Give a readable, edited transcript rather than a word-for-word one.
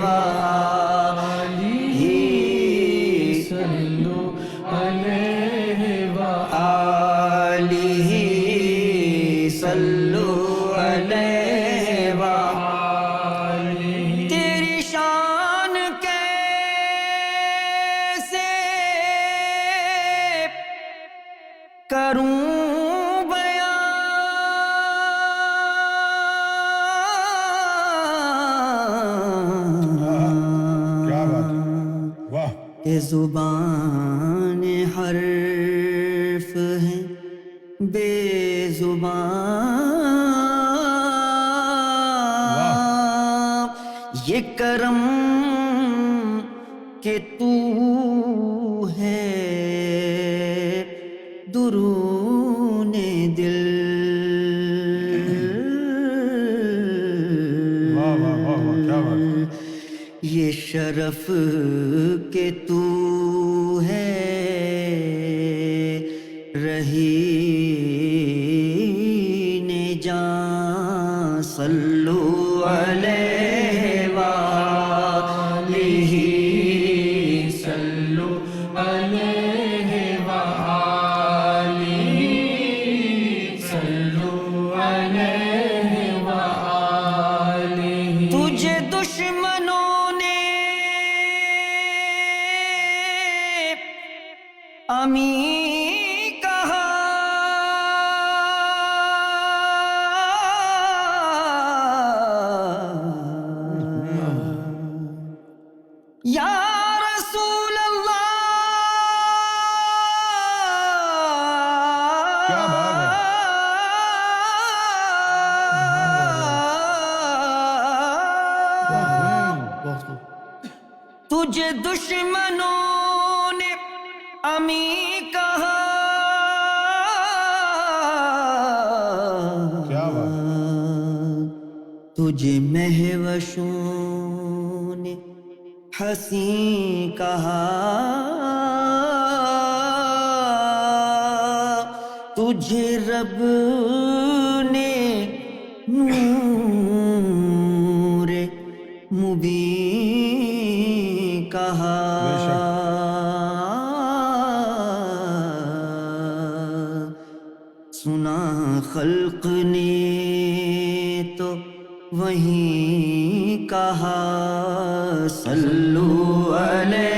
وآلہ صلو علیہ وآلہ صلو علیہ وآلہ۔ تیری شان کیسے کروں کہ زبان حرف ہے بے زبان، یہ کرم کہ تو ہے درون دل، یہ شرف کہ تو ہے رہین جاں، صلو علیہ وآلہ صلو علیہ وآلہ صلو علیہ وآلہ۔ تجھے دشمنوں امین کہا، یا رسول اللہ کیا بات ہے، تجھے دشمنوں نے امین کہا، کیا بات، تجھے مہوشوں نے حسین کہا، تجھے رب نے نور مبین کہا، سنا خلق نے تو وہیں کہا، صلو علیہ